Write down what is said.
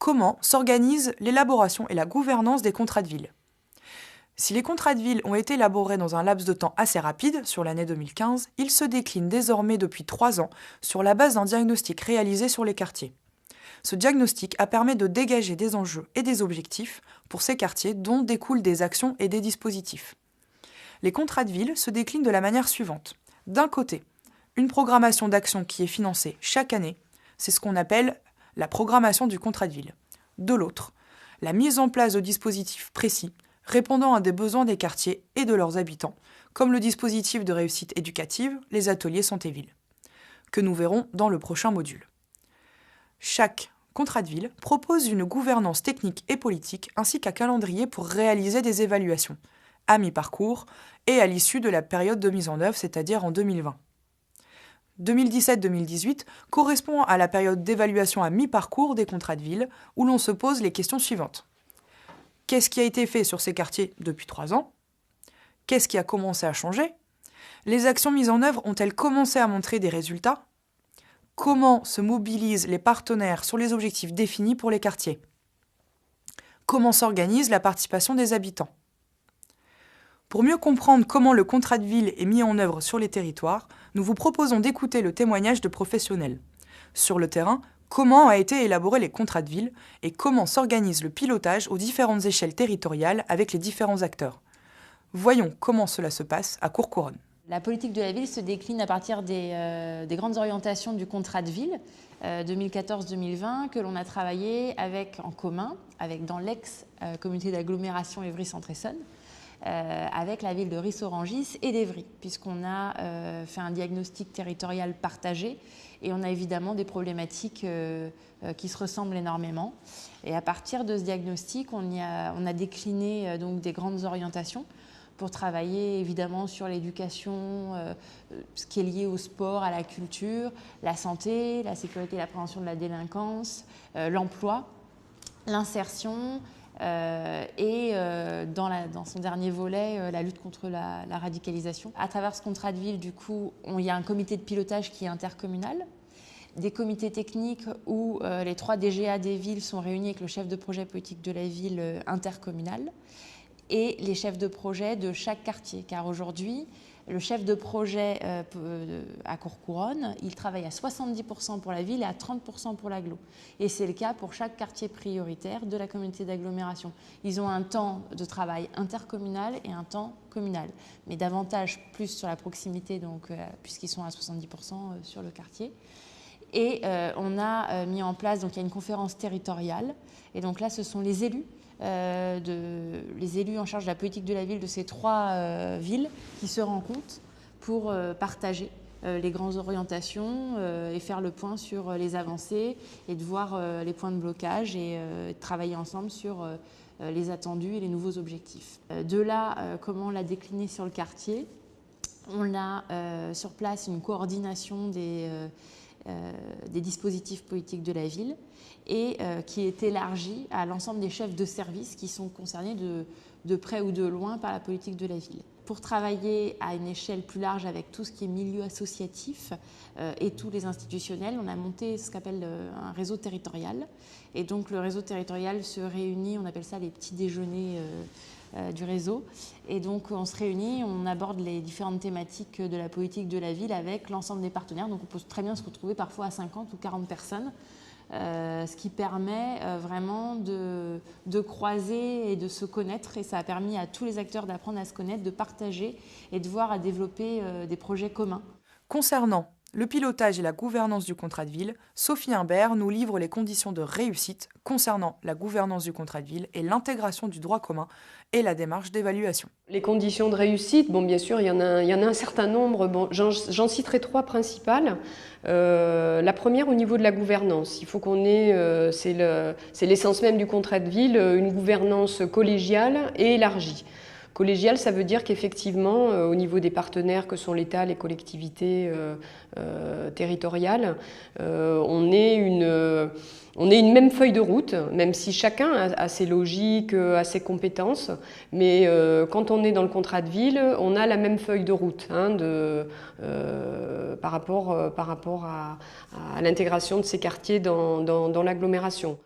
Comment s'organisent l'élaboration et la gouvernance des contrats de ville? Si les contrats de ville ont été élaborés dans un laps de temps assez rapide, sur l'année 2015, ils se déclinent désormais depuis 3 ans sur la base d'un diagnostic réalisé sur les quartiers. Ce diagnostic a permis de dégager des enjeux et des objectifs pour ces quartiers dont découlent des actions et des dispositifs. Les contrats de ville se déclinent de la manière suivante. D'un côté, une programmation d'action qui est financée chaque année, c'est ce qu'on appelle la programmation du contrat de ville. De l'autre, la mise en place de dispositifs précis répondant à des besoins des quartiers et de leurs habitants, comme le dispositif de réussite éducative, les ateliers santé-ville, que nous verrons dans le prochain module. Chaque contrat de ville propose une gouvernance technique et politique ainsi qu'un calendrier pour réaliser des évaluations, à mi-parcours et à l'issue de la période de mise en œuvre, c'est-à-dire en 2020. 2017-2018 correspond à la période d'évaluation à mi-parcours des contrats de ville, où l'on se pose les questions suivantes. Qu'est-ce qui a été fait sur ces quartiers depuis 3 ans? Qu'est-ce qui a commencé à changer? Les actions mises en œuvre ont-elles commencé à montrer des résultats? Comment se mobilisent les partenaires sur les objectifs définis pour les quartiers? Comment s'organise la participation des habitants? Pour mieux comprendre comment le contrat de ville est mis en œuvre sur les territoires, nous vous proposons d'écouter le témoignage de professionnels. Sur le terrain, comment a été élaboré les contrats de ville et comment s'organise le pilotage aux différentes échelles territoriales avec les différents acteurs. Voyons comment cela se passe à Courcouronnes. La politique de la ville se décline à partir des grandes orientations du contrat de ville 2014-2020 que l'on a travaillé en commun dans l'ex-communauté d'agglomération Évry-Centre-Essonne, avec la ville de Ris-Orangis et d'Évry, puisqu'on a fait un diagnostic territorial partagé et on a évidemment des problématiques qui se ressemblent énormément. Et à partir de ce diagnostic, on a décliné donc des grandes orientations pour travailler évidemment sur l'éducation, ce qui est lié au sport, à la culture, la santé, la sécurité et la prévention de la délinquance, l'emploi, l'insertion, et dans son dernier volet, la lutte contre la radicalisation. À travers ce contrat de ville, du coup, il y a un comité de pilotage qui est intercommunal, des comités techniques où les 3 DGA des villes sont réunis avec le chef de projet politique de la ville intercommunal et les chefs de projet de chaque quartier. Car aujourd'hui, le chef de projet à Courcouronnes, il travaille à 70% pour la ville et à 30% pour l'agglo. Et c'est le cas pour chaque quartier prioritaire de la communauté d'agglomération. Ils ont un temps de travail intercommunal et un temps communal, mais davantage plus sur la proximité, puisqu'ils sont à 70% sur le quartier. Et on a mis en place, donc il y a une conférence territoriale, et donc là ce sont les élus en charge de la politique de la ville de ces 3 villes qui se rencontrent pour partager les grandes orientations et faire le point sur les avancées et de voir les points de blocage et travailler ensemble sur les attendus et les nouveaux objectifs. De là, comment on l'a décliné sur le quartier? On a sur place une coordination des dispositifs politiques de la ville et qui est élargie à l'ensemble des chefs de service qui sont concernés de près ou de loin par la politique de la ville. Pour travailler à une échelle plus large avec tout ce qui est milieu associatif et tous les institutionnels, on a monté ce qu'appelle un réseau territorial. Et donc le réseau territorial se réunit, on appelle ça les petits déjeuners du réseau. Et donc on se réunit, on aborde les différentes thématiques de la politique de la ville avec l'ensemble des partenaires. Donc on peut très bien se retrouver parfois à 50 ou 40 personnes, ce qui permet vraiment de croiser et de se connaître. Et ça a permis à tous les acteurs d'apprendre à se connaître, de partager et de voir à développer des projets communs. Concernant le pilotage et la gouvernance du contrat de ville, Sophie Imbert nous livre les conditions de réussite concernant la gouvernance du contrat de ville et l'intégration du droit commun et la démarche d'évaluation. Les conditions de réussite, bien sûr, il y en a un certain nombre. J'en citerai 3 principales. La première, au niveau de la gouvernance. Il faut qu'on ait, c'est l'essence même du contrat de ville, une gouvernance collégiale et élargie. Collégial, ça veut dire qu'effectivement, au niveau des partenaires que sont l'État, les collectivités territoriales, on ait une même feuille de route, même si chacun a ses logiques, a ses compétences. Mais quand on est dans le contrat de ville, on a la même feuille de route par rapport à l'intégration de ces quartiers dans l'agglomération.